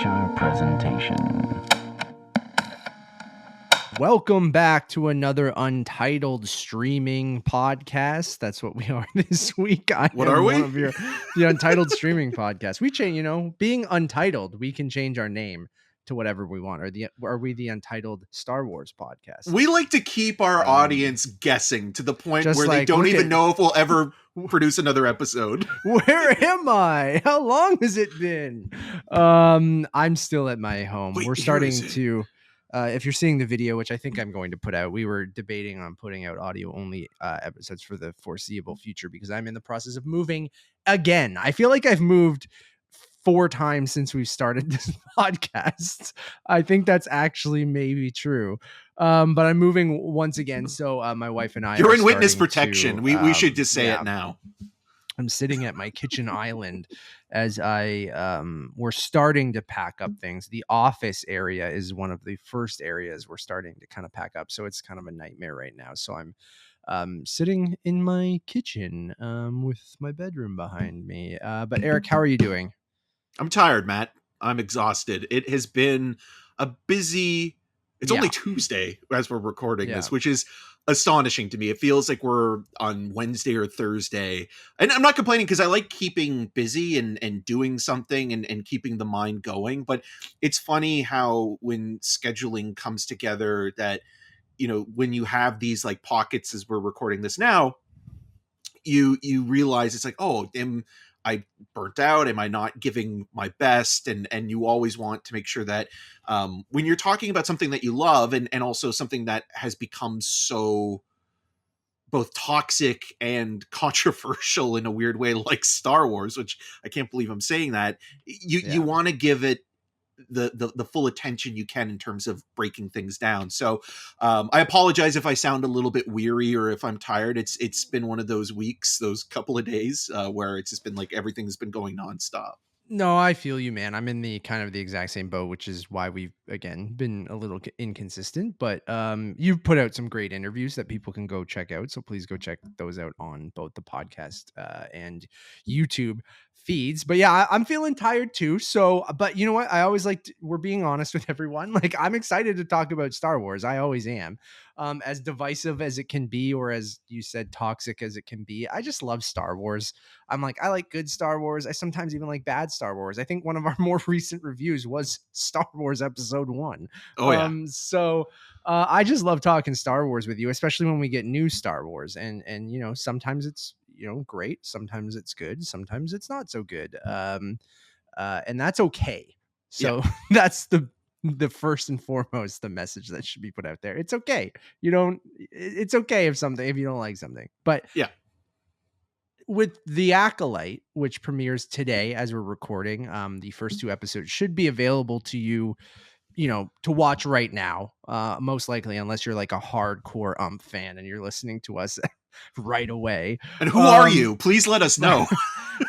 feature presentation. Welcome back to another Untitled streaming podcast. That's what we are this week. What are we? The Untitled streaming podcast. We change, being Untitled, we can change our name to whatever we want. Are we the Untitled Star Wars podcast? We like to keep our audience guessing to the point where they don't even know if we'll ever produce another episode. Where am I? How long has it been? I'm still at my home. Wait, we're starting to... if you're seeing the video, which I think I'm going to put out, we were debating on putting out audio only episodes for the foreseeable future because I'm in the process of moving again. I feel like I've moved 4 times since we've started this podcast. I think that's actually maybe true. But I'm moving once again. So my wife and I You're in witness protection. We should just say it now. I'm sitting at my kitchen island as we're starting to pack up things. The office area is one of the first areas we're starting to kind of pack up. So it's kind of a nightmare right now. So I'm sitting in my kitchen with my bedroom behind me. But Eric, how are you doing? I'm tired, Matt. I'm exhausted. It has been a busy... It's only Tuesday as we're recording this, which is astonishing to me. It feels like we're on Wednesday or Thursday. And I'm not complaining because I like keeping busy and doing something and keeping the mind going. But it's funny how when scheduling comes together that, when you have these like pockets as we're recording this now, you realize it's like, oh, am I burnt out? Am I not giving my best? And you always want to make sure that when you're talking about something that you love and also something that has become so both toxic and controversial in a weird way, like Star Wars, which I can't believe I'm saying that, you want to give it the full attention you can in terms of breaking things down. So I apologize if I sound a little bit weary or if I'm tired. It's been one of those weeks, those couple of days where it's just been like everything's been going nonstop. No, I feel you, man. I'm in the kind of the exact same boat, which is why we've, again, been a little inconsistent. But you've put out some great interviews that people can go check out. So please go check those out on both the podcast and YouTube feeds. But yeah, I'm feeling tired too. So, but you know what? I always we're being honest with everyone. Like, I'm excited to talk about Star Wars. I always am. As divisive as it can be, or as you said, toxic as it can be. I just love Star Wars. I like good Star Wars. I sometimes even like bad Star Wars. I think one of our more recent reviews was Star Wars Episode 1. Oh, yeah. So I just love talking Star Wars with you, especially when we get new Star Wars. And sometimes it's, great. Sometimes it's good. Sometimes it's not so good. And that's okay. So that's the first and foremost, the message that should be put out there. It's okay. It's okay if you don't like something, but yeah. With The Acolyte, which premieres today as we're recording, the first 2 episodes should be available to you, to watch right now. Most likely, unless you're like a hardcore fan and you're listening to us right away. And who are you? Please let us know.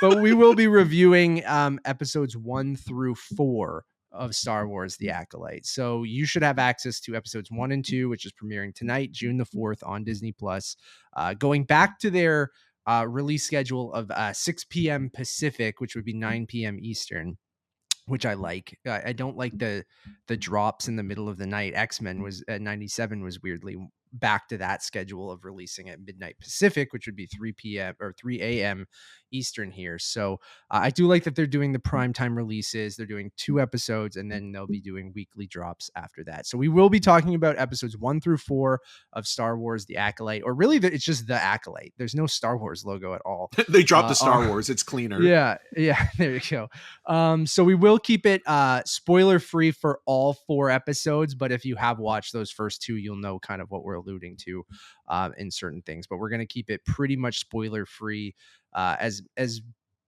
But we will be reviewing episodes 1 through 4 of Star Wars The Acolyte. So you should have access to episodes 1 and 2, which is premiering tonight, June the 4th on Disney Plus. Going back to their release schedule of 6 p.m. Pacific, which would be 9 p.m. Eastern, which I like. I don't like the drops in the middle of the night. X-Men was at 97 was weirdly back to that schedule of releasing at midnight Pacific, which would be 3 p.m. or 3 a.m. Eastern here. So I do like that they're doing the primetime releases. They're doing 2 episodes, and then they'll be doing weekly drops after that. So we will be talking about episodes 1 through 4 of Star Wars The Acolyte, or really it's just The Acolyte. There's no Star Wars logo at all. They dropped the Star Wars. It's cleaner. Yeah, there you go. So we will keep it spoiler free for all 4 episodes, but if you have watched those first 2, you'll know kind of what we're alluding to in certain things. But we're going to keep it pretty much spoiler free as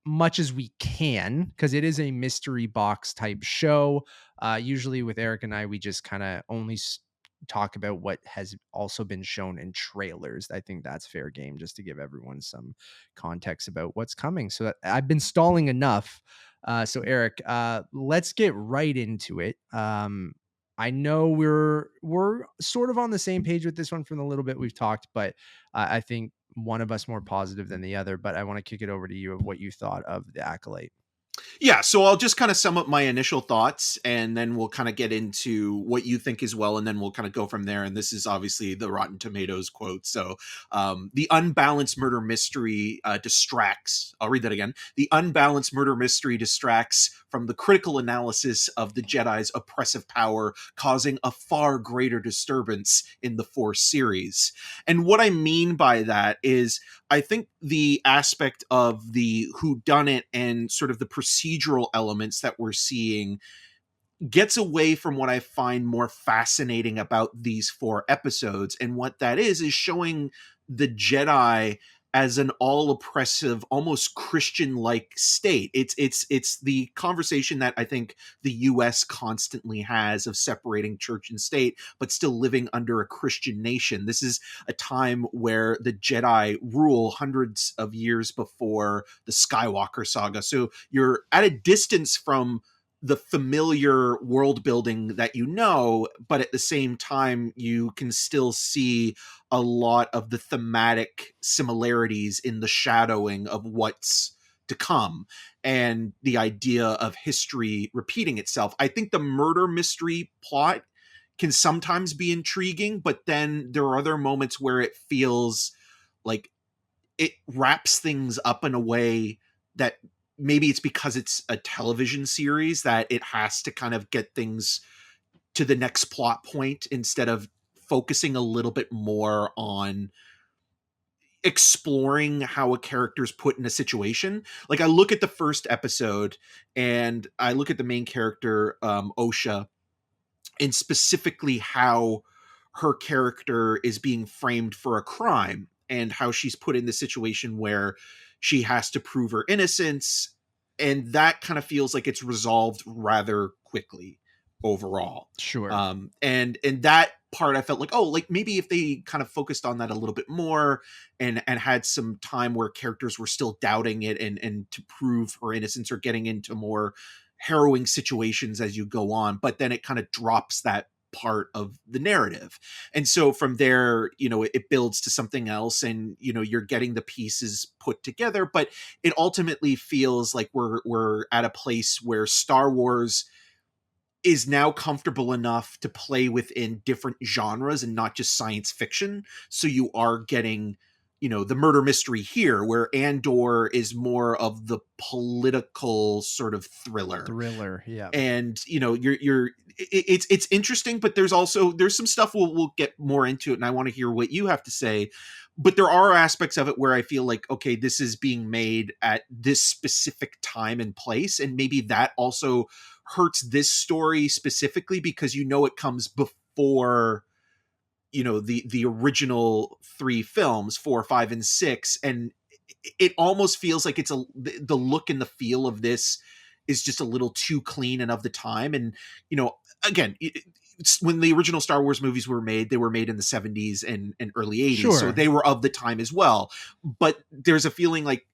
much as we can, because it is a mystery box type show. Usually with Eric and I, we just kind of only talk about what has also been shown in trailers. I think that's fair game, just to give everyone some context about what's coming. So that I've been stalling enough. So Eric, let's get right into it. I know we're sort of on the same page with this one from the little bit we've talked, but I think one of us more positive than the other. But I want to kick it over to you of what you thought of The Acolyte. Yeah, so I'll just kind of sum up my initial thoughts, and then we'll kind of get into what you think as well, and then we'll kind of go from there. And this is obviously the Rotten Tomatoes quote. So the unbalanced murder mystery distracts. I'll read that again. The unbalanced murder mystery distracts from the critical analysis of the Jedi's oppressive power, causing a far greater disturbance in the Force series. And what I mean by that is, I think the aspect of the whodunit and sort of the procedural elements that we're seeing gets away from what I find more fascinating about these 4 episodes. And what that is showing the Jedi as an all oppressive, almost Christian-like state. It's the conversation that I think the US constantly has of separating church and state, but still living under a Christian nation. This is a time where the Jedi rule hundreds of years before the Skywalker saga. So you're at a distance from the familiar world building that you know, but at the same time, you can still see a lot of the thematic similarities in the shadowing of what's to come and the idea of history repeating itself. I think the murder mystery plot can sometimes be intriguing, but then there are other moments where it feels like it wraps things up in a way that maybe it's because it's a television series that it has to kind of get things to the next plot point instead of focusing a little bit more on exploring how a character's put in a situation. Like, I look at the first episode and I look at the main character, Osha, and specifically how her character is being framed for a crime and how she's put in the situation where she has to prove her innocence. And that kind of feels like it's resolved rather quickly overall. Sure. And that part I felt like, oh, like maybe if they kind of focused on that a little bit more and had some time where characters were still doubting it and to prove her innocence or getting into more harrowing situations as you go on, but then it kind of drops that part of the narrative. And so from there, you know, it builds to something else and, you know, you're getting the pieces put together, but it ultimately feels like we're at a place where Star Wars is now comfortable enough to play within different genres and not just science fiction. So you are getting, you know, the murder mystery here, where Andor is more of the political sort of thriller. Yeah. And, you know, it's interesting, but there's some stuff we'll get more into it. And I want to hear what you have to say, but there are aspects of it where I feel like, okay, this is being made at this specific time and place. And maybe that also hurts this story specifically because, you know, it comes before, you know, the original 3 films, 4, 5, and 6. And it almost feels like the look and the feel of this is just a little too clean and of the time. And, you know, again, when the original Star Wars movies were made, they were made in the 70s and early 80s. Sure. So they were of the time as well. But there's a feeling like,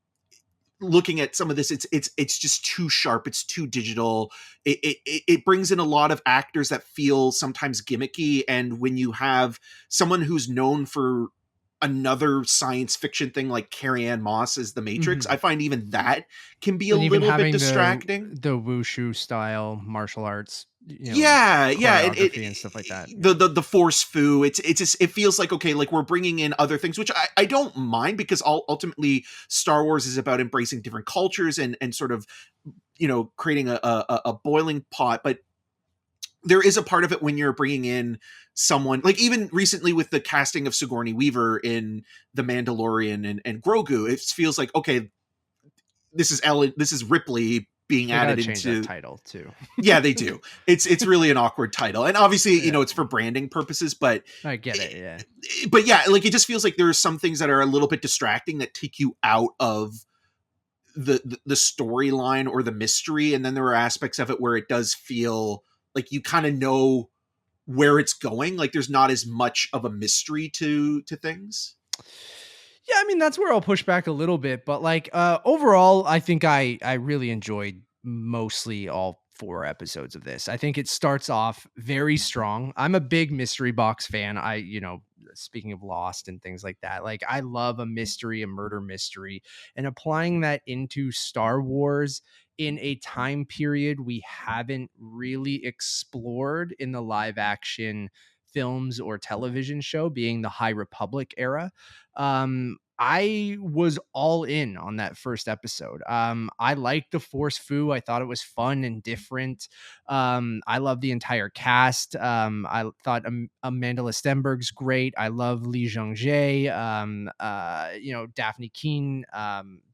looking at some of this, it's just too sharp. It's too digital. It brings in a lot of actors that feel sometimes gimmicky. And when you have someone who's known for another science fiction thing like Carrie-Anne Moss as the Matrix, I find even that can be a little bit distracting. The wushu style martial arts, you know, choreography and stuff like that. The force foo. It feels like, okay, like we're bringing in other things, which I don't mind, because ultimately Star Wars is about embracing different cultures and sort of, you know, creating a boiling pot. But there is a part of it when you're bringing in someone like, even recently with the casting of Sigourney Weaver in The Mandalorian and Grogu, it feels like, okay, this is Ripley being added into that title too. Yeah, they do. It's really an awkward title. And obviously, you know, it's for branding purposes, but I get it. Yeah. But yeah, like, it just feels like there are some things that are a little bit distracting that take you out of the storyline or the mystery. And then there are aspects of it where it does feel like you kind of know where it's going. Like, there's not as much of a mystery to things. Yeah, I mean, that's where I'll push back a little bit, but like overall, I think I really enjoyed mostly all 4 episodes of this. I think it starts off very strong. I'm a big mystery box fan. speaking of Lost and things like that. Like, I love a mystery, a murder mystery, and applying that into Star Wars in a time period we haven't really explored in the live action films or television show, being the High Republic era. I was all in on that first episode. I liked the Force Foo. I thought it was fun and different. I love the entire cast. I thought Amandla Stenberg's great. I love Jung-jae. Dafne Keen.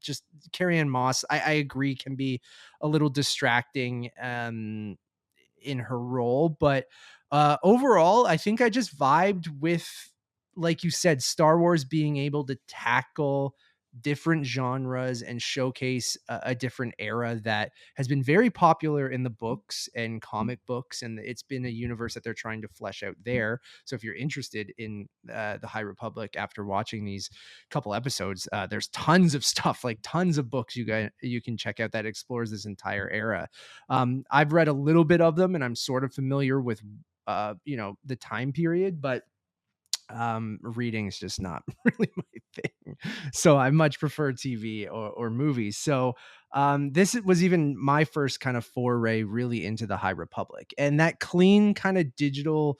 Just Carrie-Anne Moss, I agree, can be a little distracting in her role, but overall, I think I just vibed with, like you said, Star Wars being able to tackle different genres and showcase a different era that has been very popular in the books and comic books, and it's been a universe that they're trying to flesh out there. So if you're interested in the High Republic after watching these couple episodes, there's tons of stuff, like tons of books you can check out that explores this entire era. I've read a little bit of them, and I'm sort of familiar with the time period, but reading is just not really my thing. So I much prefer TV or movies. So this was even my first kind of foray really into the High Republic, and that clean kind of digital.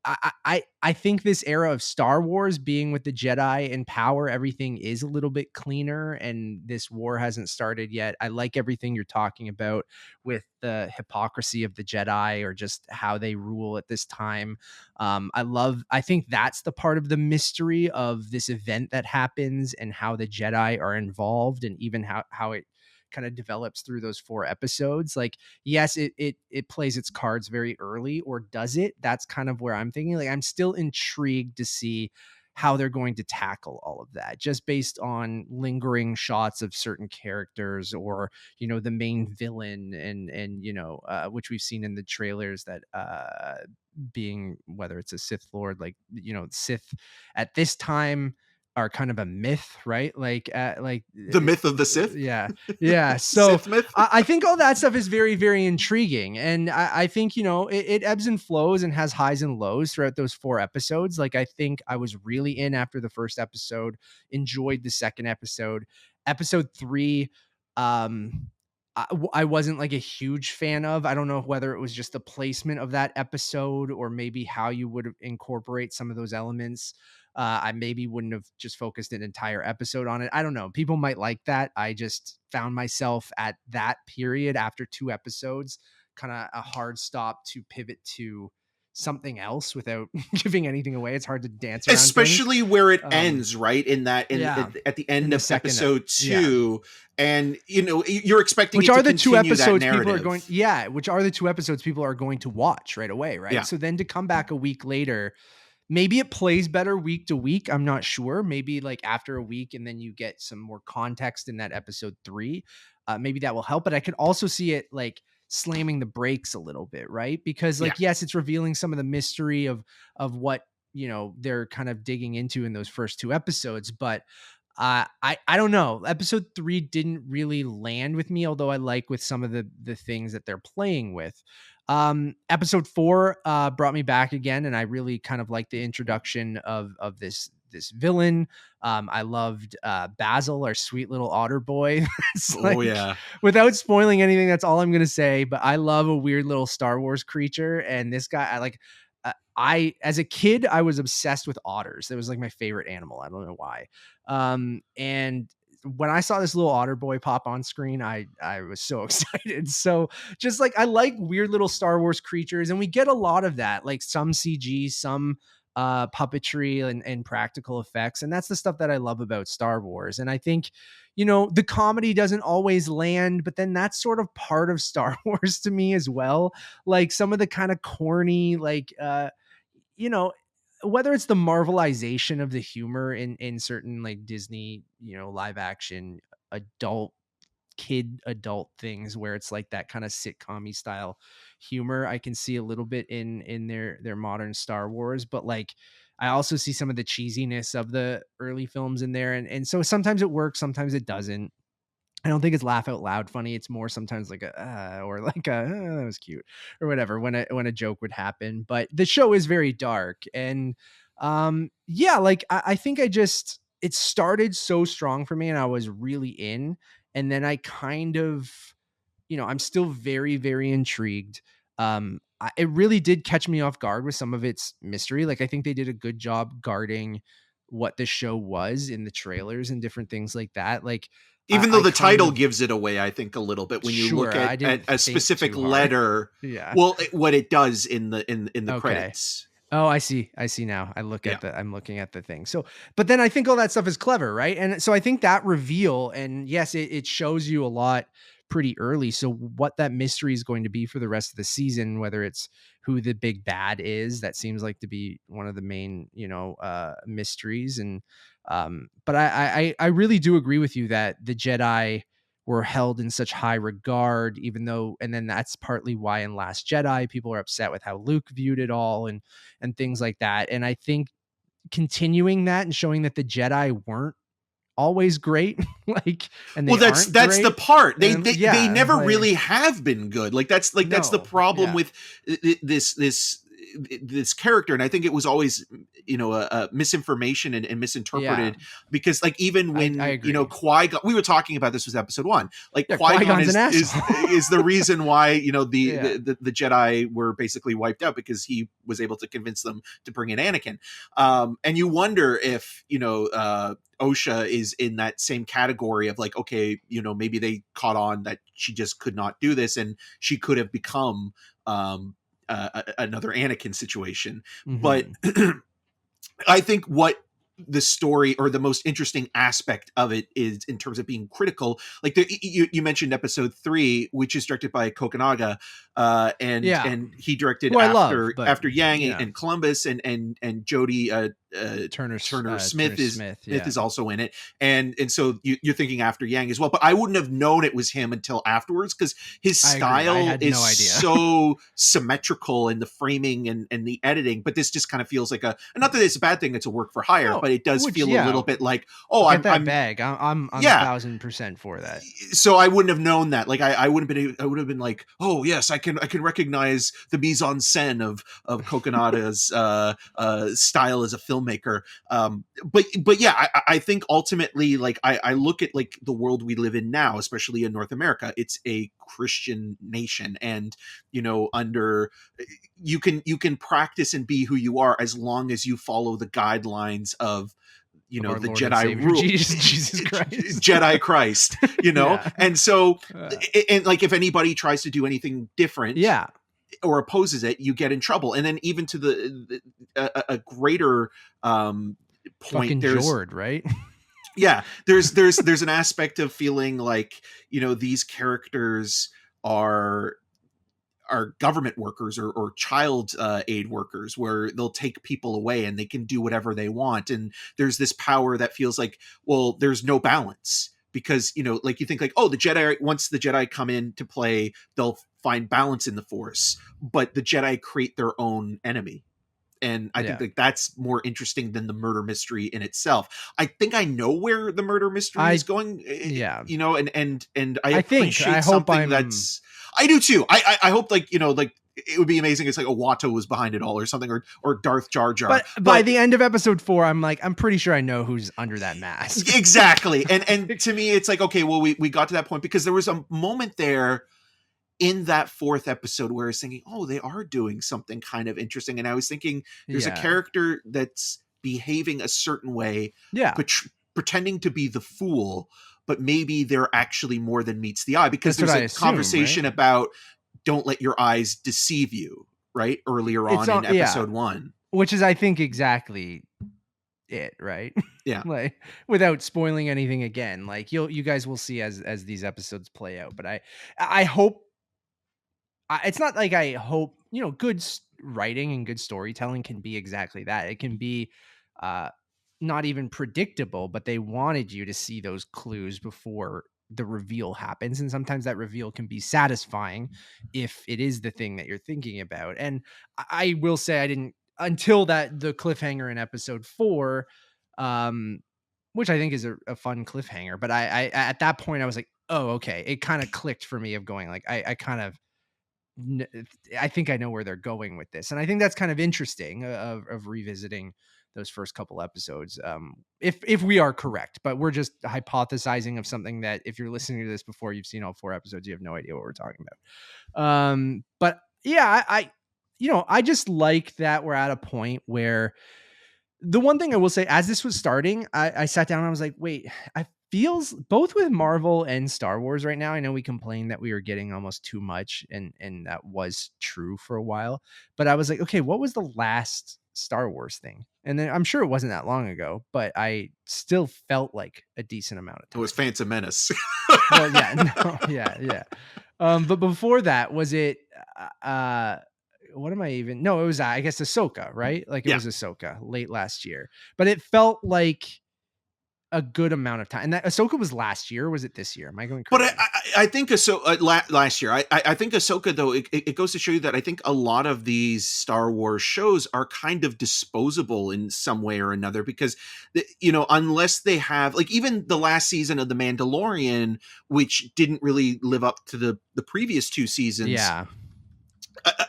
I think this era of Star Wars, being with the Jedi in power, everything is a little bit cleaner, and this war hasn't started yet. I like everything you're talking about with the hypocrisy of the Jedi, or just how they rule at this time. I think that's the part of the mystery of this event that happens, and how the Jedi are involved, and even how it kind of develops through those 4 episodes. Like, yes, it plays its cards very early, or does it? That's kind of where I'm thinking. Like, I'm still intrigued to see how they're going to tackle all of that, just based on lingering shots of certain characters, or the main villain, and which we've seen in the trailers, that being, whether it's a Sith Lord, like Sith at this time are kind of a myth, right? Like the myth of the Sith. Yeah. So Sith myth. I think all that stuff is very, very intriguing. And I think, it ebbs and flows and has highs and lows throughout those 4 episodes. Like, I think I was really in after the first episode, enjoyed the second episode. Episode 3, I wasn't like a huge fan of. I don't know whether it was just the placement of that episode, or maybe how you would incorporate some of those elements. I maybe wouldn't have just focused an entire episode on it. I don't know. People might like that. I just found myself at that period, after 2 episodes, kind of a hard stop to pivot to something else without giving anything away. It's hard to dance around especially things. Where it ends, right? At the end of second episode 2. And you're expecting which it are to the 2 continue that episodes narrative. people are going which are the 2 episodes people are going to watch right away, right? Yeah. So then to come back a week later, maybe it plays better week to week. I'm not sure. Maybe like after a week, and then you get some more context in that episode 3. Maybe that will help. But I could also see it like slamming the brakes a little bit, right? Because yes, it's revealing some of the mystery of what they're kind of digging into in those first 2 episodes. But I don't know. Episode 3 didn't really land with me, although I like with some of the things that they're playing with. Episode 4 brought me back again, and I really kind of liked the introduction of this villain. I loved Basil, our sweet little otter boy. Without spoiling anything, that's all I'm gonna say. But I love a weird little Star Wars creature, and this guy, I like. As a kid, I was obsessed with otters. It was like my favorite animal. I don't know why. And when I saw this little otter boy pop on screen, I was so excited. So just like, I like weird little Star Wars creatures, and we get a lot of that, like some CG, some puppetry and practical effects. And that's the stuff that I love about Star Wars. And I think, the comedy doesn't always land, but then that's sort of part of Star Wars to me as well. Like some of the kind of corny, like, whether it's the Marvelization of the humor in certain like Disney, live action adult things, where it's like that kind of sitcom-y style humor, I can see a little bit in their modern Star Wars. But like, I also see some of the cheesiness of the early films in there. And so sometimes it works, sometimes it doesn't. I don't think it's laugh out loud funny. It's more sometimes like or like that was cute, or whatever, when a joke would happen. But the show is very dark, and Yeah, like I think it started so strong for me and I was really in. And then I kind of, I'm still very, very intrigued. It really did catch me off guard with some of its mystery. Like I think they did a good job guarding what the show was in the trailers and different things like that. Like Even though I the kind title of, gives it away, I think a little bit when you look sure, I didn't at a think specific too hard. letter. Yeah. Well, what it does in the Okay. credits. Oh, I see. I see now. I'm looking at the thing. So, but then I think all that stuff is clever, right? And so I think that reveal, and yes, it shows you a lot pretty early. So what that mystery is going to be for the rest of the season, whether it's who the big bad is, that seems like to be one of the main, mysteries. And, but I really do agree with you that the Jedi were held in such high regard, even though, and then that's partly why in Last Jedi, people are upset with how Luke viewed it all and things like that. And I think continuing that and showing that the Jedi weren't always great, like, and they Well, that's aren't the great. part. And They never like, really have been good. That's the no, problem yeah, with this character, and I think it was always a misinformation and yeah, misinterpreted, because like even I when agree. Qui-Gon, we were talking about this, was episode 1, like Yeah, Qui-Gon Qui-Gon's an is asshole. is the reason why Yeah. the Jedi were basically wiped out, because he was able to convince them to bring in Anakin. And you wonder if Osha is in that same category of like, okay, maybe they caught on that she just could not do this, and she could have become another Anakin situation. But I think what the story, or the most interesting aspect of it, is in terms of being critical. Like you mentioned episode 3, which is directed by Kokunaga, and he directed Who I love, but after Yang yeah. and Columbus, and Jodie Turner Smith yeah. is also in it, and so you're thinking after Yang as well. But I wouldn't have known it was him until afterwards, because his style is no idea. so symmetrical in the framing and the editing. But this just kind of feels like not that it's a bad thing, it's a work for hire, but it does feel a little bit like, oh, I'm 1,000% for that. So I wouldn't have known that. Like I would have been like, oh yes, I can recognize the mise en scène of Kokonada's style as a filmmaker. But yeah, I think ultimately, like I look at like the world we live in now, especially in North America. It's a Christian nation, and under you can practice and be who you are as long as you follow the guidelines of the Lord Jedi rule, Jesus Christ, Jedi Christ, Yeah. And so, and like if anybody tries to do anything different, or opposes it, you get in trouble. And then even to a greater point, fucking there's Jord, right? Yeah, there's an aspect of feeling like these characters are government workers or child aid workers, where they'll take people away and they can do whatever they want, and there's this power that feels like, well, there's no balance, because like you think like, oh, the Jedi, once the Jedi come into play, they'll find balance in the Force, but the Jedi create their own enemy. And I think like that's more interesting than the murder mystery in itself. I think I know where the murder mystery is going. And I appreciate something that's. I do too. I hope like it would be amazing. It's like a Watto was behind it all, or something, or Darth Jar Jar. But by the end of episode 4, I'm pretty sure I know who's under that mask. Exactly. And to me, it's like, okay, well, we got to that point because there was a moment there in that 4th episode where I was thinking, oh, they are doing something kind of interesting. And I was thinking, there's a character that's behaving a certain way, pretending to be the fool, but maybe they're actually more than meets the eye, because there's a conversation about don't let your eyes deceive you, right? Earlier on in episode 1. Which is, I think, exactly it, right? Yeah. Like, without spoiling anything again, like you guys will see as these episodes play out. But I hope, it's not like I hope, good writing and good storytelling can be exactly that. It can be not even predictable, but they wanted you to see those clues before the reveal happens. And sometimes that reveal can be satisfying if it is the thing that you're thinking about. And I will say, I didn't, until the cliffhanger in episode 4, which I think is a fun cliffhanger. But I at that point I was like, oh, okay. It kind of clicked for me of going like, I think I know where they're going with this. And I think that's kind of interesting of revisiting those first couple episodes. If we are correct, but we're just hypothesizing of something that if you're listening to this before you've seen all 4 episodes, you have no idea what we're talking about. But yeah, I just like that we're at a point where the one thing I will say, as this was starting, I sat down and I was like, wait, I feels both with Marvel and Star Wars right now. I know we complained that we were getting almost too much, and that was true for a while. But I was like, okay, what was the last Star Wars thing? And then I'm sure it wasn't that long ago, but I still felt like a decent amount of time. It was Phantom Menace. Well, yeah. But before that, was it? What am I even? No, it was I guess Ahsoka, right? Like it was Ahsoka late last year, but it felt like a good amount of time. And that Ahsoka was last year. Or was it this year? Am I going crazy? But I think last year. I think Ahsoka, though, it goes to show you that I think a lot of these Star Wars shows are kind of disposable in some way or another, because unless they have, like, even the last season of The Mandalorian, which didn't really live up to the previous 2 seasons. Yeah.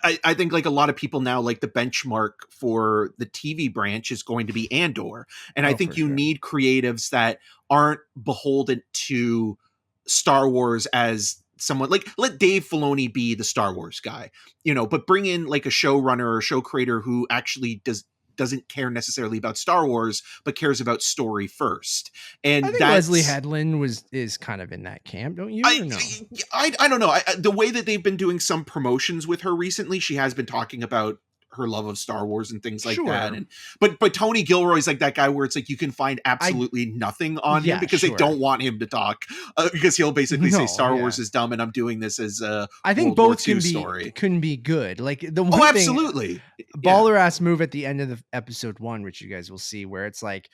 I think, like, a lot of people now, like, the benchmark for the TV branch is going to be Andor. And I think you need creatives that aren't beholden to Star Wars as someone, like, let Dave Filoni be the Star Wars guy, but bring in like a showrunner or show creator who actually doesn't care necessarily about Star Wars, but cares about story first. And I think Leslie Headland is kind of in that camp, don't you? I don't know. The way that they've been doing some promotions with her recently, she has been talking about her love of Star Wars and things like that. And but Tony Gilroy's like that guy where it's like you can find absolutely nothing on him because they don't want him to talk, because he'll basically say Star Wars is dumb and I'm doing this as a I think World both can be good. Like the one absolutely baller ass move at the end of the episode 1, which you guys will see, where it's like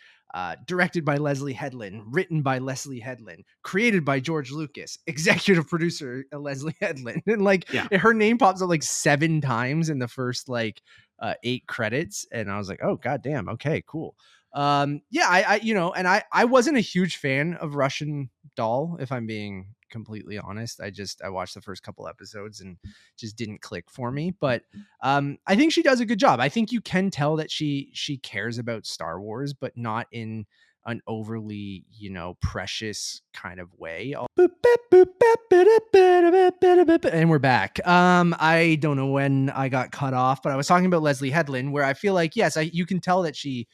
directed by Leslie Headland, written by Leslie Headland, created by George Lucas, executive producer Leslie Headland, and her name pops up like 7 times in the first 8 credits, and I was like, oh goddamn, okay, cool. I wasn't a huge fan of Russian Doll, if I'm being completely honest. I watched the first couple episodes and just didn't click for me, but I think she does a good job. I think you can tell that she cares about Star Wars, but not in an overly precious kind of way. And we're back. I don't know when I got cut off, but I was talking about Leslie Headland, where I feel like you can tell that she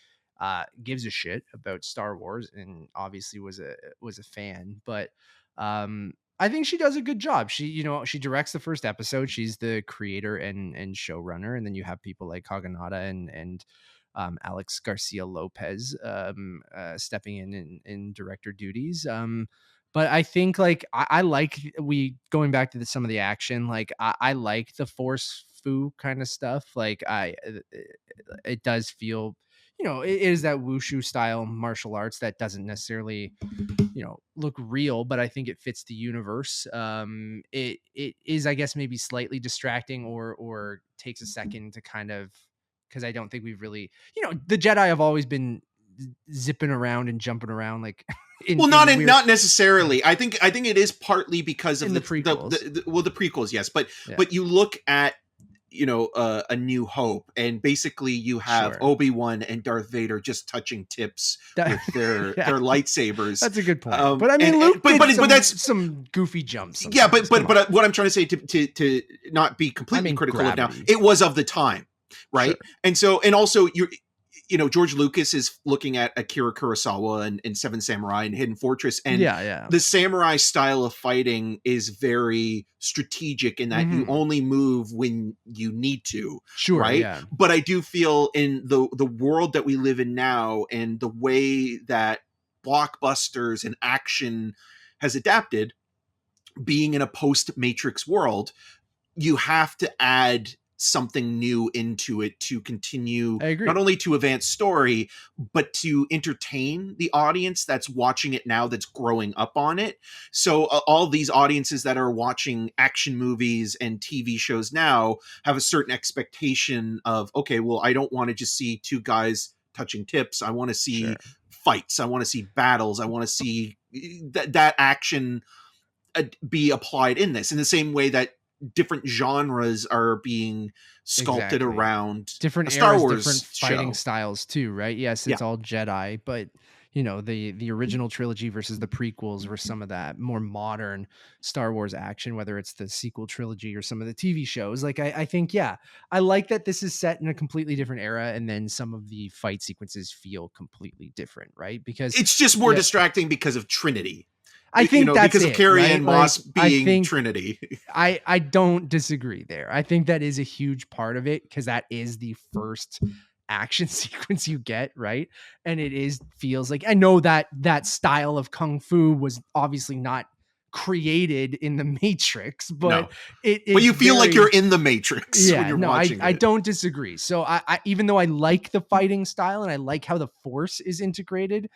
gives a shit about Star Wars and obviously was a fan, but I think she does a good job. She directs the first episode. She's the creator and showrunner, and then you have people like Kaganata and Alex Garcia Lopez stepping in director duties. But I think I like going back to some of the action. I like the force foo kind of stuff. It does feel, it is that wushu style martial arts that doesn't necessarily, look real, but I think it fits the universe. It is, I guess, maybe slightly distracting or takes a second to kind of, because I don't think we've really, the Jedi have always been zipping around and jumping around not necessarily. I think it is partly because of the prequels. The prequels, yes, but you look at A New Hope, and basically you have Obi-Wan and Darth Vader just touching tips with their lightsabers. That's a good point. But I mean, Luke but that's some goofy jumps. But what I'm trying to say to not be completely critical of now, it was of the time, right? Sure. And also George Lucas is looking at Akira Kurosawa and Seven Samurai and Hidden Fortress, and the samurai style of fighting is very strategic in that you only move when you need to, right? Yeah. But I do feel in the world that we live in now and the way that blockbusters and action has adapted, being in a post-Matrix world, you have to add something new into it to continue, not only to advance story, but to entertain the audience that's watching it now, that's growing up on it. So all these audiences that are watching action movies and TV shows now have a certain expectation of, okay, well, I don't want to just see 2 guys touching tips. I want to see fights. I want to see battles. I want to see that action be applied in this, in the same way that different genres are being sculpted Exactly. around different a Star eras, Wars different fighting show. styles too, right? Yes, it's all Jedi, but you know, the original trilogy versus the prequels were some of that more modern Star Wars action, whether it's the sequel trilogy or some of the TV shows. Like I think, yeah, I like that this is set in a completely different era, and then some of the fight sequences feel completely different, right? Because It's just more distracting because of Trinity. I think that's because of it, Carrie-Anne right? Moss Like, I being think Trinity. I don't disagree there. I think that is a huge part of it, because that is the first action sequence you get, right? And it is feels like, I know that that style of kung fu was obviously not created in the Matrix, but No. it But is you feel like very, you're in the Matrix when yeah, you're no, watching I it. don't disagree. So I even though I like the fighting style and I like how the Force is integrated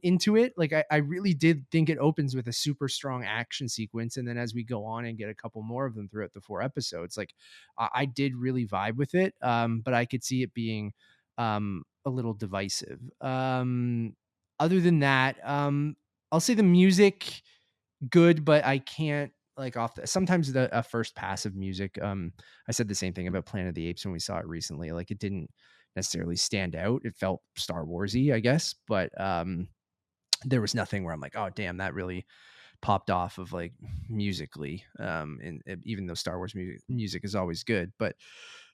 into it, like I really did think it opens with a super strong action sequence, and then as we go on and get a couple more of them throughout the 4 episodes, like I did really vibe with it. But I could see it being a little divisive. Other than that, I'll say the music good, but I can't, like, off the, sometimes the first pass of music. I said the same thing about Planet of the Apes when we saw it recently. Like, it didn't necessarily stand out. It felt Star Warsy, I guess, but there was nothing where I'm like, oh damn, that really popped off of, like, musically. And even though Star Wars music is always good, but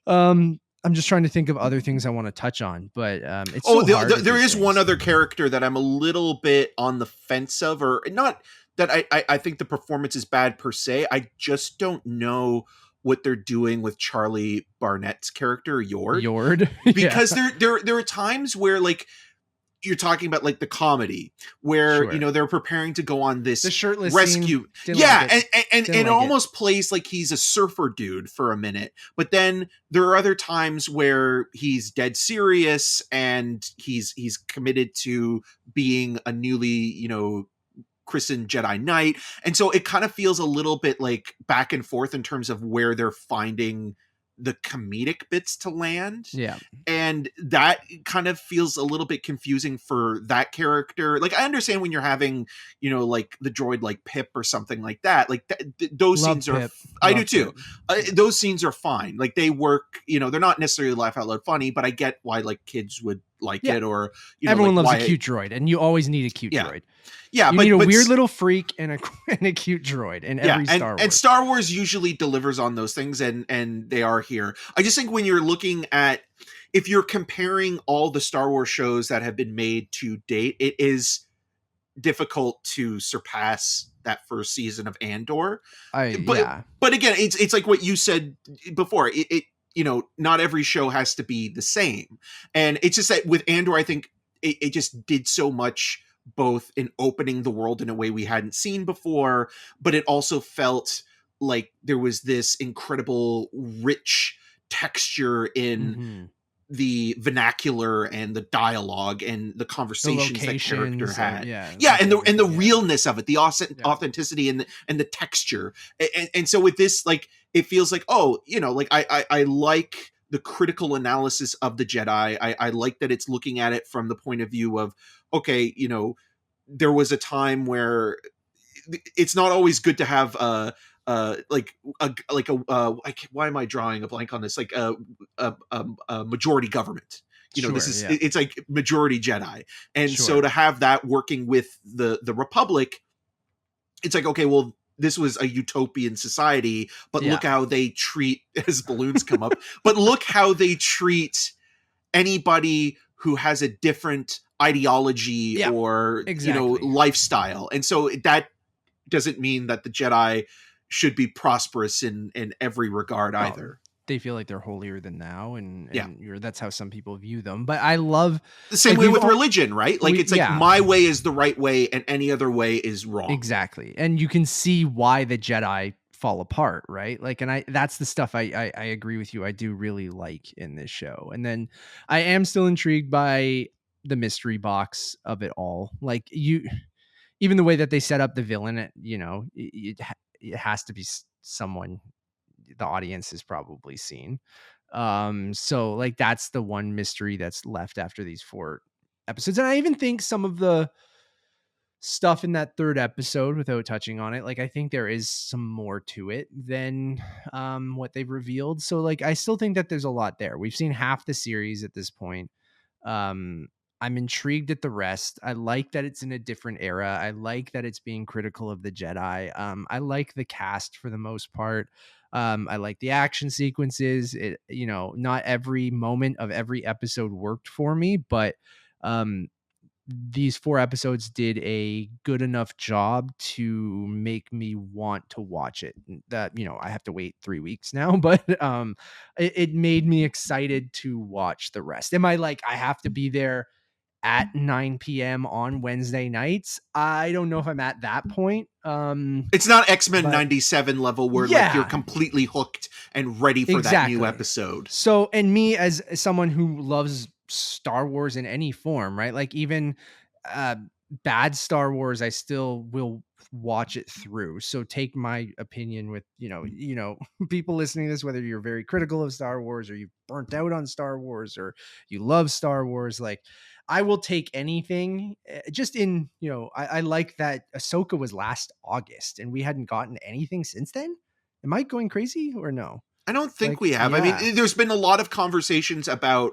I'm just trying to think of other things I want to touch on, but it's so hard with there these is one things. other character that I'm a little bit on the fence of, or not that I think the performance is bad per se. I just don't know what they're doing with Charlie Barnett's character, Yord. because there are times where, like, you're talking about, like, the comedy where, Sure. they're preparing to go on this The shirtless rescue. scene, And Didn't it like almost plays like he's a surfer dude for a minute. But then there are other times where he's dead serious and he's committed to being a newly, christened Jedi Knight. And so it kind of feels a little bit like back and forth in terms of where they're finding the comedic bits to land. Yeah. And that kind of feels a little bit confusing for that character. Like, I understand when you're having, like the droid like Pip or something like that. Like those Love scenes Pip. I do too. Those scenes are fine. Like, they work, they're not necessarily laugh out loud funny, but I get why, like, kids would like it, or, everyone like, loves a cute droid, and you always need a cute droid. Yeah, you need a weird little freak and a cute droid in every Star Wars. And Star Wars usually delivers on those things, and they are here. I just think when you're looking at, if you're comparing all the Star Wars shows that have been made to date, it is difficult to surpass that first season of Andor. But again, it's like what you said before. It not every show has to be the same, and it's just that with Andor, I think it just did so much, both in opening the world in a way we hadn't seen before, but it also felt like there was this incredible rich texture in the vernacular and the dialogue and the conversations that character had. And the realness of it, the authenticity and the texture. And so with this, like, it feels like, like I like the critical analysis of the Jedi. I like that it's looking at it from the point of view of, okay, there was a time where it's not always good to have why am I drawing a blank on this? Like a majority government. This is it's like majority Jedi, and so to have that working with the Republic, it's like, okay, well, this was a utopian society, but look how they treat, as balloons come up, but look how they treat anybody who has a different ideology or lifestyle. And so that doesn't mean that the Jedi should be prosperous in every regard either. They feel like they're holier than thou, and that's how some people view them. But I love the same way with religion, right? Like, it's like my way is the right way and any other way is wrong. Exactly. And you can see why the Jedi fall apart, right? Like, and that's the stuff I agree with you, I do really like in this show. And then I am still intrigued by the mystery box of it all. Like, even the way that they set up the villain, it has to be someone the audience has probably seen. So, like, that's the one mystery that's left after these 4 episodes. And I even think some of the stuff in that third episode without touching on it. Like, I think there is some more to it than what they've revealed. So like, I still think that there's a lot there. We've seen half the series at this point. I'm intrigued at the rest. I like that it's in a different era. I like that it's being critical of the Jedi. I like the cast for the most part. I like the action sequences. It, you know, not every moment of every episode worked for me, but these 4 episodes did a good enough job to make me want to watch it. That, you know, I have to wait 3 weeks now, but it made me excited to watch the rest. Am I like, I have to be there at 9 p.m. on Wednesday nights? I don't know if I'm at that point. It's not X-Men 97 level where like you're completely hooked and ready for that new episode. So, and me as someone who loves Star Wars in any form, right? Like even bad Star Wars, I still will watch it through. So take my opinion with, you know, people listening to this, whether you're very critical of Star Wars or you've burnt out on Star Wars or you love Star Wars, like I will take anything. Just in, you know, I like that Ahsoka was last August and we hadn't gotten anything since then. Am I going crazy or no? I don't think we have. Yeah. I mean, there's been a lot of conversations about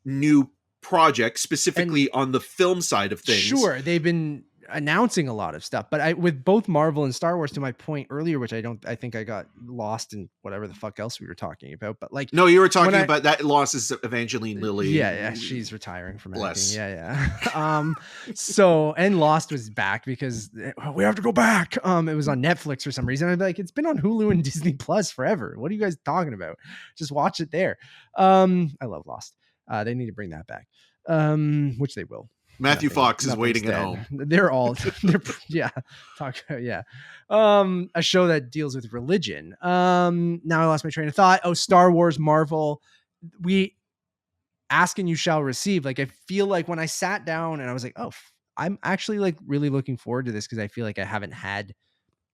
new projects, specifically on the film side of things. Sure, they've been announcing a lot of stuff, but with both Marvel and Star Wars, to my point earlier, which I think I got lost in whatever the fuck else we were talking about, but like, no, you were talking about that loss is Evangeline Lilly. Yeah, she's retiring from acting. Yeah. So, and Lost was back because we have to go back. It was on Netflix for some reason. I'd be like, it's been on Hulu and Disney Plus forever. What are you guys talking about? Just watch it there. I love Lost. They need to bring that back, which they will. Matthew Fox is waiting at home. They're talk about, a show that deals with religion. Now I lost my train of thought. Oh, Star Wars, Marvel. We ask and you shall receive. Like, I feel like when I sat down and I was like, oh, I'm actually like really looking forward to this because I feel like I haven't had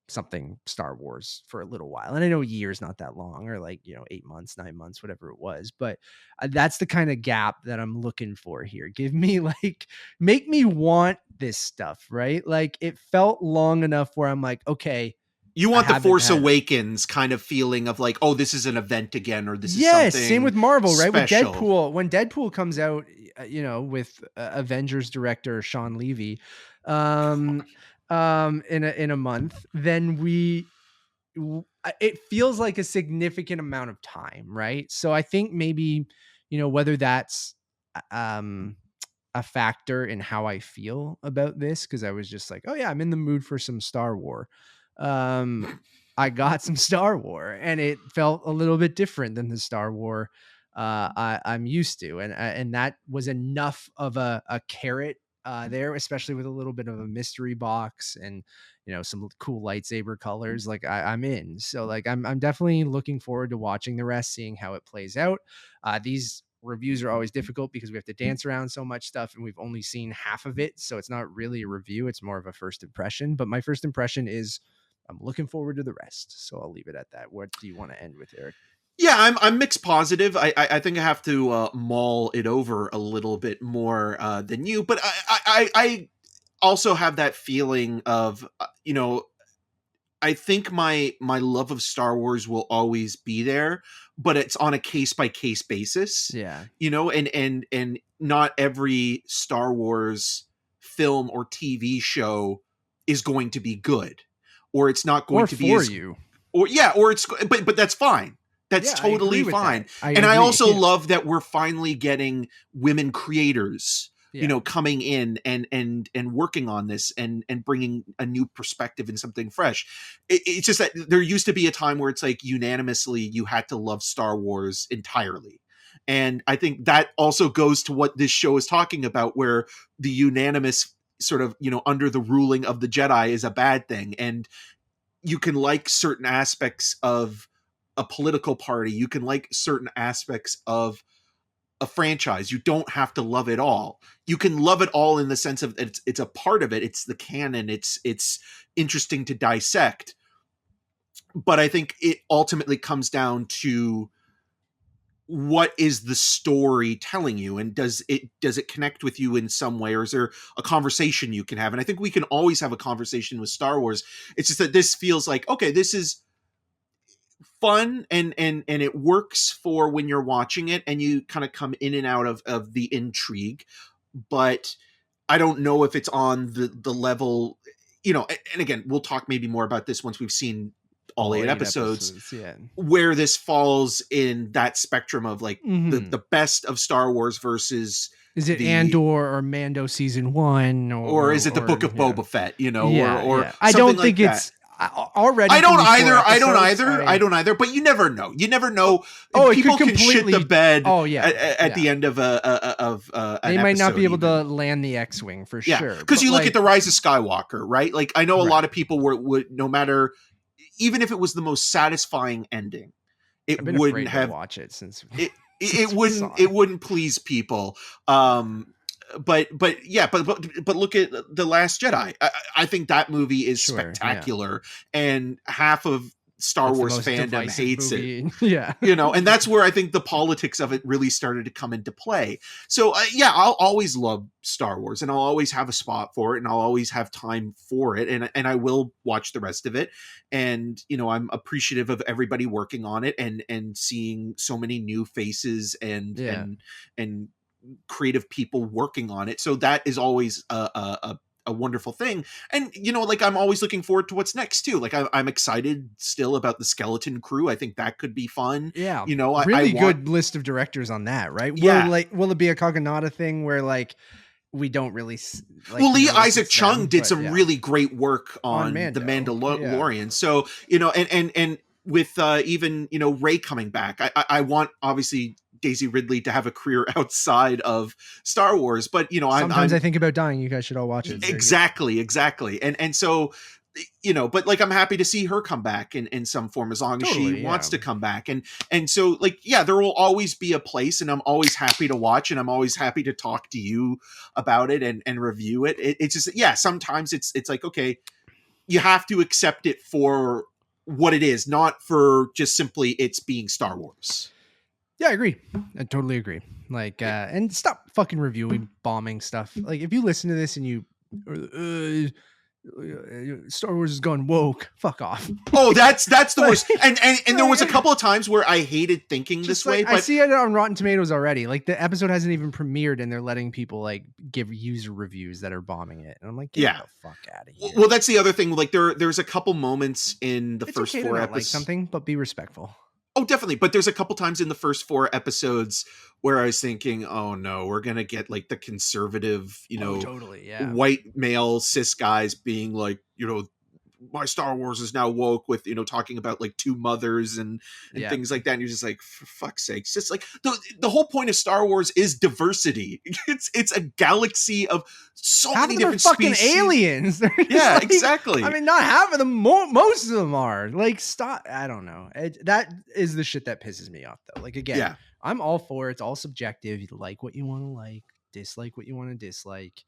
something Star Wars for a little while. And I know a year's not that long, or like, you know, 8 months, 9 months, whatever it was. But that's the kind of gap that I'm looking for here. Give me like, make me want this stuff, right? Like it felt long enough where I'm like, okay. You want the Force Awakens kind of feeling of like, oh, this is an event again, or this is something same with Marvel, right? Special. With Deadpool, when Deadpool comes out, you know, with Avengers director Sean Levy, in a month, then it feels like a significant amount of time, right? So I think maybe, you know, whether that's a factor in how I feel about this, because I was just like, oh yeah, I'm in the mood for some Star Wars. I got some Star Wars and it felt a little bit different than the Star Wars I'm used to, and that was enough of a carrot there, especially with a little bit of a mystery box and, you know, some cool lightsaber colors. Like I'm in. So like I'm definitely looking forward to watching the rest, seeing how it plays out. These reviews are always difficult because we have to dance around so much stuff and we've only seen half of it, so it's not really a review, it's more of a first impression. But my first impression is I'm looking forward to the rest, so I'll leave it at that. What do you want to end with, Eric? Yeah, I'm mixed positive. I think I have to mull it over a little bit more than you, but I also have that feeling of, you know, I think my love of Star Wars will always be there, but it's on a case by case basis. Yeah, you know, and not every Star Wars film or TV show is going to be good, or it's not going to be for you, or it's but that's fine. That's totally fine. I also love that we're finally getting women creators, you know, coming in and working on this and bringing a new perspective and something fresh. It's just that there used to be a time where it's like unanimously you had to love Star Wars entirely. And I think that also goes to what this show is talking about, where the unanimous sort of, you know, under the ruling of the Jedi is a bad thing. And you can like certain aspects of a political party, you can like certain aspects of a franchise. You don't have to love it all. You can love it all in the sense of it's a part of it. It's the canon. It's interesting to dissect. But I think it ultimately comes down to what is the story telling you, and does it connect with you in some way, or is there a conversation you can have? And I think we can always have a conversation with Star Wars. It's just that this feels like, okay, this is fun, and it works for when you're watching it and you kind of come in and out of the intrigue, but I don't know if it's on the level, and again, we'll talk maybe more about this once we've seen all eight episodes, yeah. where this falls in that spectrum of like the best of Star Wars versus, is it Andor or Mando season 1, or is it the Book of Boba Fett, or I don't think like it's already. I don't either, but you never know. People can shit the bed at the end of an they might not be able to land the X-Wing for sure. Because you look at the Rise of Skywalker, right? Like, I know a lot of people would no matter, even if it was the most satisfying ending, it wouldn't have watch it since it wouldn't please people. But look at The Last Jedi. I think that movie is spectacular, and half of Star Wars fandom hates it. Yeah. And that's where I think the politics of it really started to come into play. So I'll always love Star Wars, and I'll always have a spot for it, and I'll always have time for it, and I will watch the rest of it. And I'm appreciative of everybody working on it, and seeing so many new faces and creative people working on it. So that is always a wonderful thing. And like, I'm always looking forward to what's next too. Like, I'm excited still about the Skeleton Crew. I think that could be fun. Yeah. I good list of directors on that, right? Yeah. Will it be a Kaganada thing where like we don't really Lee Isaac Chung did some really great work on The Mandalorian. Yeah. So, and with even, Rey coming back, I want obviously Daisy Ridley to have a career outside of Star Wars, but sometimes I think about dying. You guys should all watch it. Exactly. And so, but like, I'm happy to see her come back in some form, as long as she wants to come back. And so, like, there will always be a place, and I'm always happy to watch, and I'm always happy to talk to you about it and review it. It's just, sometimes it's like, okay, you have to accept it for what it is, not for just simply it's being Star Wars. Yeah, I agree. I totally agree. Like, and stop fucking reviewing bombing stuff. Like, if you listen to this and you, Star Wars is gone woke, fuck off. Oh, that's the worst. And there was a couple of times where I hated thinking this way. But I see it on Rotten Tomatoes already. Like, the episode hasn't even premiered, and they're letting people like give user reviews that are bombing it. And I'm like, get the fuck out of here. Well, that's the other thing. Like, there's a couple moments in the first 4 episodes. Like something, but be respectful. Oh, definitely. But there's a couple times in the first 4 episodes where I was thinking, oh no, we're going to get like the conservative, white male cis guys being like, my Star Wars is now woke with, talking about like 2 mothers and things like that. And you're just like, for fuck's sake. It's just like the whole point of Star Wars is diversity. It's a galaxy of so many different fucking species. Aliens. Yeah, exactly. I mean, not half of them, most of them are like, stop. I don't know. That is the shit that pisses me off though. Like, again, I'm all for it. It's all subjective. You like what you want to like, dislike what you want to dislike.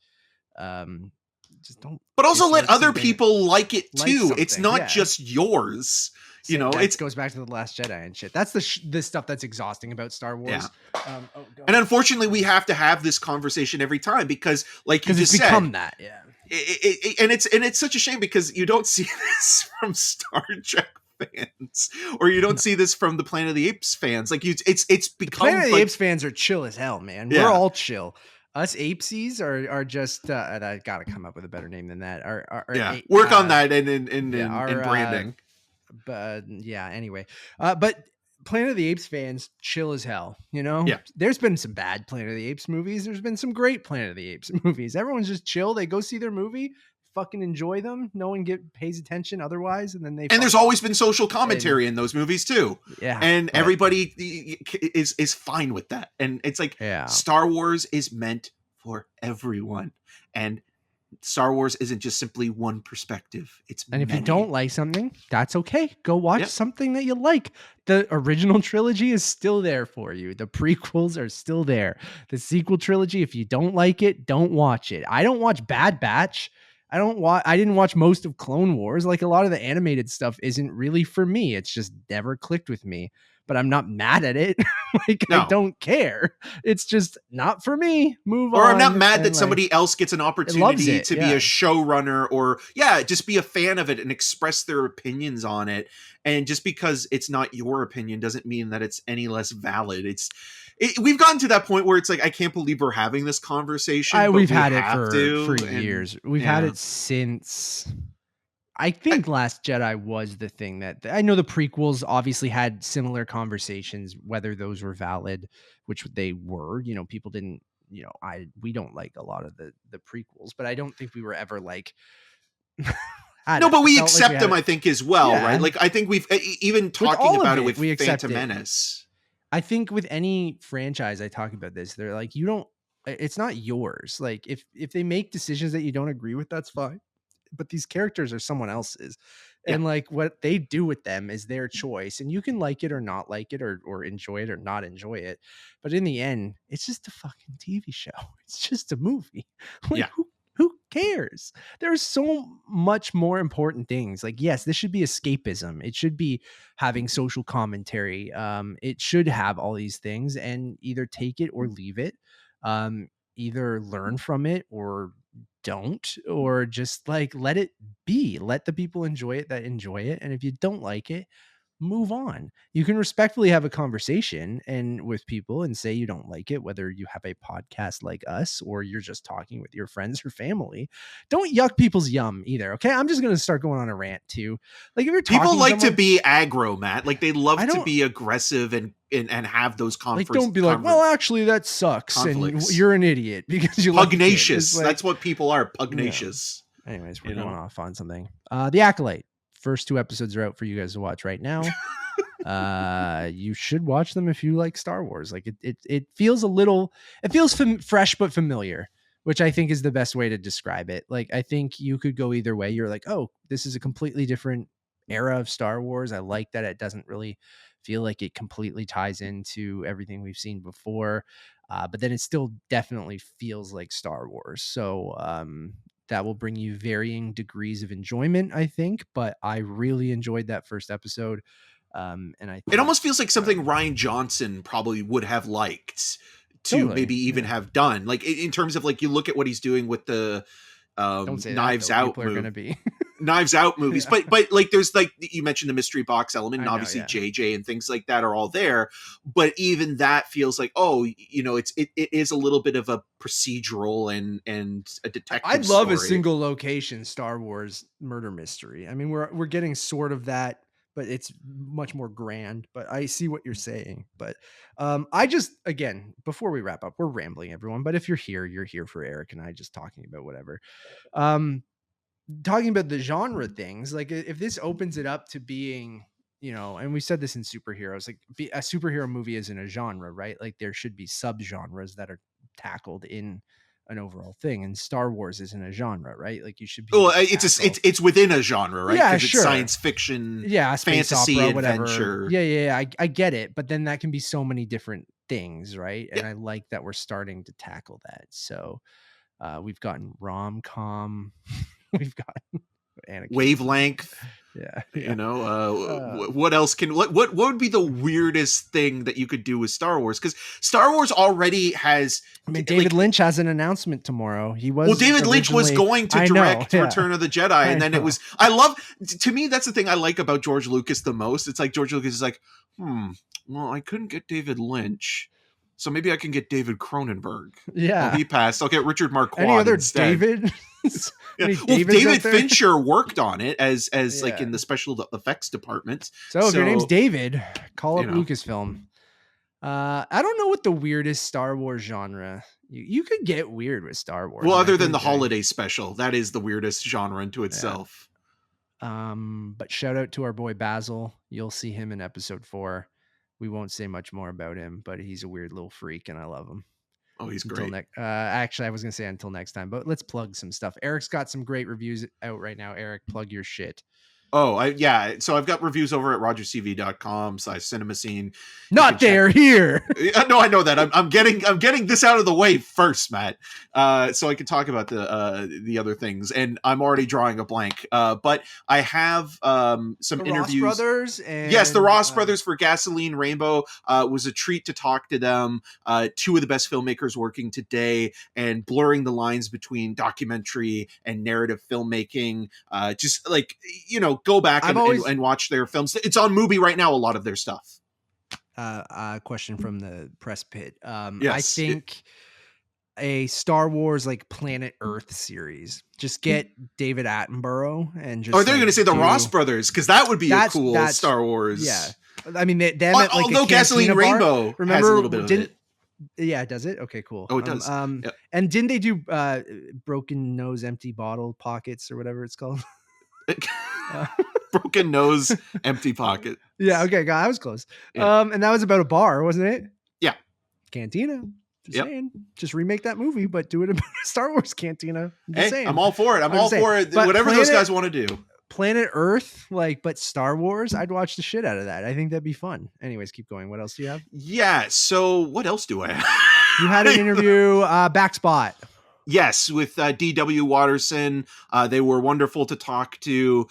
Just don't. But also let other people like it too. It's not just yours. It goes back to The Last Jedi and shit. That's the stuff that's exhausting about Star Wars. Yeah. And unfortunately, we have to have this conversation every time because, like you just said, it's become that. Yeah. And it's such a shame because you don't see this from Star Trek fans, or you don't see this from the Planet of the Apes fans. Like, it's become. Planet of the Apes fans are chill as hell, man. We're all chill. Us apesies are just I gotta come up with a better name than that. Work on that in branding. Anyway, but Planet of the Apes fans chill as hell. There's been some bad Planet of the Apes movies. There's been some great Planet of the Apes movies. Everyone's just chill. They go see their movie, fucking enjoy them. No one pays attention otherwise, and then there's always been social commentary in those movies too. Yeah, and everybody is fine with that. And it's like, Star Wars is meant for everyone, and Star Wars isn't just simply one perspective. And if you don't like something, that's okay. Go watch something that you like. The original trilogy is still there for you. The prequels are still there. The sequel trilogy, if you don't like it, don't watch it. I don't watch Bad Batch. I didn't watch most of Clone Wars. Like a lot of the animated stuff isn't really for me. It's just never clicked with me. But I'm not mad at it. Like I No. don't care. It's just not for me. Move on. Or I'm not mad And, that like, somebody else gets an opportunity it, to be a showrunner or just be a fan of it and express their opinions on it. And just because it's not your opinion doesn't mean that it's any less valid. We've gotten to that point where it's like, I can't believe we're having this conversation. We've had it for years. We've had it since, I think Last Jedi was the thing that I know the prequels obviously had similar conversations, whether those were valid, which they were. You know, people didn't, you know, we don't like a lot of the prequels, but I don't think we were ever like, no, but we accept them, I think, as well, right? Like, I think we've even talking about it with Phantom Menace. I think with any franchise I talk about this, they're like, it's not yours. Like if they make decisions that you don't agree with, that's fine. But these characters are someone else's. And like what they do with them is their choice. And you can like it or not like it or enjoy it or not enjoy it. But in the end, it's just a fucking TV show. It's just a movie. Like, who cares? There's so much more important things. Like, yes, this should be escapism. It should be having social commentary. It should have all these things, and either take it or leave it. Either learn from it or don't, or just like let it be. Let the people enjoy it that enjoy it. And if you don't like it, move on. You can respectfully have a conversation and with people and say you don't like it, whether you have a podcast like us or you're just talking with your friends or family. Don't yuck people's yum either. Okay, I'm just gonna start going on a rant too. Like if you're talking, people like to be aggro, Matt. Like they love to be aggressive and have those like don't be like, well, actually that sucks conflicts. And you're an idiot because you pugnacious. Like, that's what people are, pugnacious. Yeah. Anyways, we're going off on something. The Acolyte. First 2 episodes are out for you guys to watch right now. You should watch them if you like Star Wars. Like it feels fresh but familiar, which I think is the best way to describe it. Like I think you could go either way. You're like, oh, this is a completely different era of Star Wars. I like that it doesn't really feel like it completely ties into everything we've seen before, but then it still definitely feels like Star Wars. So that will bring you varying degrees of enjoyment, I think. But I really enjoyed that first episode. And it almost feels like something Rian Johnson probably would have liked to maybe even have done. Like in terms of like, you look at what he's doing with the Knives Out. People are going to be Knives Out movies, but like there's like you mentioned the mystery box element, and obviously JJ and things like that are all there. But even that feels like, oh, you know, it is a little bit of a procedural and a detective. I'd love a single location Star Wars murder mystery. I mean, we're getting sort of that, but it's much more grand. But I see what you're saying. But I just, again, before we wrap up, we're rambling, everyone. But if you're here for Eric and I just talking about whatever. Talking about the genre things, like if this opens it up to being, you know, and we said this in superheroes, like a superhero movie isn't a genre, right? Like there should be subgenres that are tackled in an overall thing, and Star Wars isn't a genre, right? Like you should be. Well, it's within a genre, right? Yeah, sure. It's science fiction, space fantasy, opera, adventure. Whatever. Yeah. I get it, but then that can be so many different things, right? And I like that we're starting to tackle that. So we've gotten rom-com. We've got Wavelength. Yeah. You know, what else what would be the weirdest thing that you could do with Star Wars? Because Star Wars already has. I mean, David Lynch has an announcement tomorrow. David Lynch was going to direct Return of the Jedi, and then it was. To me, that's the thing I like about George Lucas the most. It's like George Lucas is like, well, I couldn't get David Lynch, so maybe I can get David Cronenberg. Yeah, he passed. I'll get Richard Marquand. Any other instead. David? Well, David Fincher worked on it as like in the special effects department. So if your name's David, call up Lucasfilm. I don't know what the weirdest Star Wars genre. You could get weird with Star Wars. Well, other than the holiday special, that is the weirdest genre unto itself. But shout out to our boy Basil. You'll see him in episode 4. We won't say much more about him, but he's a weird little freak, and I love him. Oh, he's great. Actually, I was going to say until next time, but let's plug some stuff. Eric's got some great reviews out right now. Eric, plug your shit. So I've got reviews over at rogercv.com/cinemascene. Not there, here. No, I know that. I'm getting this out of the way first, Matt, so I can talk about the other things. And I'm already drawing a blank. But I have some the interviews. Ross Brothers and, yes, the Ross Brothers for Gasoline Rainbow. Was a treat to talk to them. Two of the best filmmakers working today, and blurring the lines between documentary and narrative filmmaking. Just like, go back and watch their films. It's on Mubi right now, a lot of their stuff. Question from the press pit. Yes. I think a Star Wars like Planet Earth series. Just get David Attenborough and just. Oh, they're going to say the Ross Brothers, because that would be a cool Star Wars. Yeah, I mean, them at like although Gasoline Rainbow has a little bit of it. Yeah, does it? Okay, cool. Oh, it does. Yep. And didn't they do Broken Nose Empty Bottle Pockets or whatever it's called? Broken Nose Empty Pocket. Yeah, okay, I was close. Yeah. And that was about a bar, wasn't it? Yeah. Cantina. Just saying. Just remake that movie, but do it about a Star Wars cantina. I'm all for it. I'm all for it. Whatever those guys want to do. Planet Earth, but Star Wars, I'd watch the shit out of that. I think that'd be fun. Anyways, keep going. What else do you have? Yeah, so what else do I have? You had an interview, Backspot. Yes, with D.W. Watterson. They were wonderful to talk to.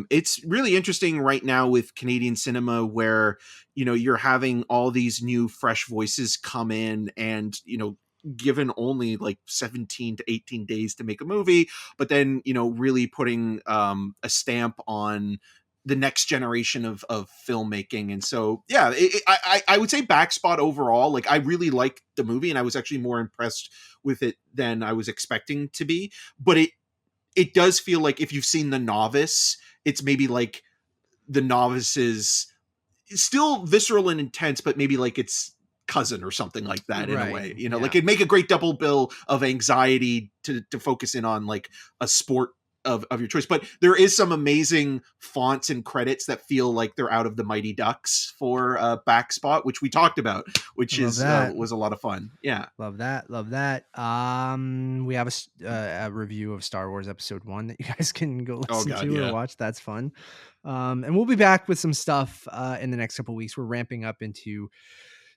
It's really interesting right now with Canadian cinema where, you're having all these new fresh voices come in and, given only like 17 to 18 days to make a movie, but then, really putting a stamp on the next generation of filmmaking. And so, yeah, I would say Backspot overall, like I really liked the movie and I was actually more impressed with it than I was expecting to be. But it does feel like if you've seen The Novice, it's maybe like The Novice's still visceral and intense, but maybe like it's cousin or something like that in a way, like it'd make a great double bill of anxiety to focus in on like a sport of your choice. But there is some amazing fonts and credits that feel like they're out of the Mighty Ducks for Backspot, which we talked about, which was a lot of fun. Yeah. Love that. We have a review of Star Wars Episode 1 that you guys can go listen to or watch. That's fun. And we'll be back with some stuff in the next couple of weeks. We're ramping up into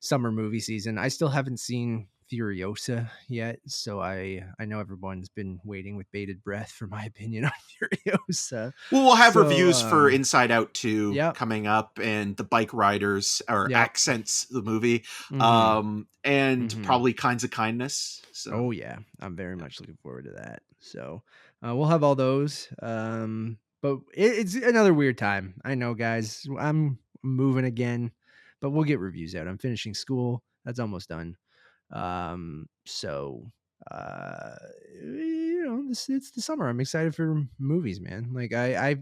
summer movie season. I still haven't seen Furiosa yet, so I know everyone's been waiting with bated breath for my opinion on Furiosa. Well, we'll have reviews for Inside Out 2 coming up, and The Bike Riders or Accents, the movie, and probably Kinds of Kindness. So. Oh yeah, I'm very much looking forward to that. So we'll have all those. But it's another weird time. I know, guys. I'm moving again, but we'll get reviews out. I'm finishing school. That's almost done. It's the summer. I'm excited for movies, man. Like I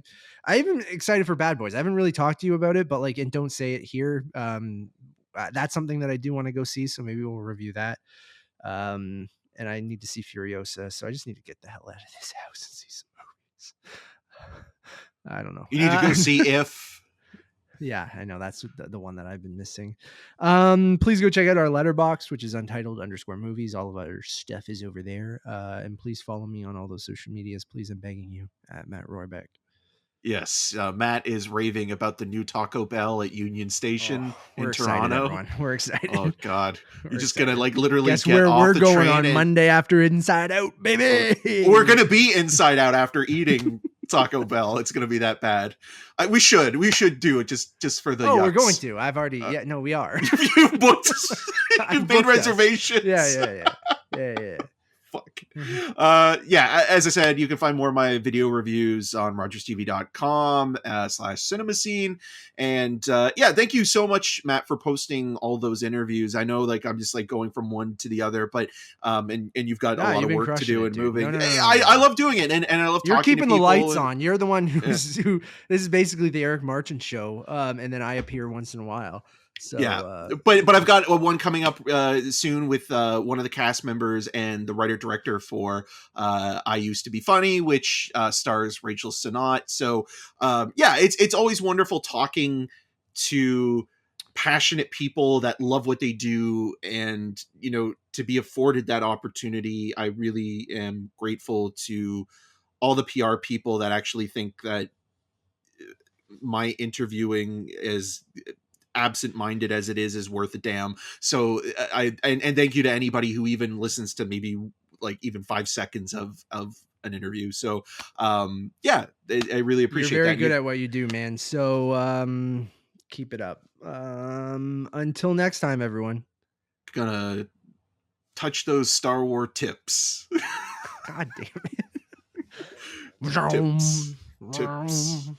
even excited for Bad Boys. I haven't really talked to you about it, but and don't say it here. That's something that I do want to go see. So maybe we'll review that. And I need to see Furiosa. So I just need to get the hell out of this house and see some movies. I don't know. You need to go see If. Yeah, I know that's the one that I've been missing. Please go check out our letterbox, which is Untitled_movies. All of our stuff is over there. And please follow me on all those social medias. Please, I'm begging you, at Matt Rohrbeck. Yes, Matt is raving about the new Taco Bell at Union Station in Toronto. Excited, we're excited. Oh God, you're just gonna literally guess get where off we're the going train on Monday after Inside Out, baby. We're gonna be Inside Out after eating Taco Bell. It's gonna be that bad. We should do it just for the. Oh, yucks. We're going to. I've already. No, we are. You booked. You've made reservations. Yeah. Fuck. As I said, you can find more of my video reviews on rogerstv.com/cinemascene. And thank you so much, Matt, for posting all those interviews. I know I'm just going from one to the other, but and you've got a lot of work to do and moving. No. I love doing it, and I love You're talking keeping to the people lights on. You're the one who this is basically the Eric Marchant show. And then I appear once in a while. So, but I've got one coming up soon with one of the cast members and the writer director for I Used to Be Funny, which stars Rachel Sennott. So it's always wonderful talking to passionate people that love what they do, and to be afforded that opportunity. I really am grateful to all the PR people that actually think that my interviewing, as absent-minded as it is worth a damn. So and thank you to anybody who even listens to maybe like even 5 seconds of an interview. So yeah, I really appreciate You're very that. good at what you do, man. So keep it up. Until next time, everyone. Gonna touch those Star Wars tips. God damn it. Tips.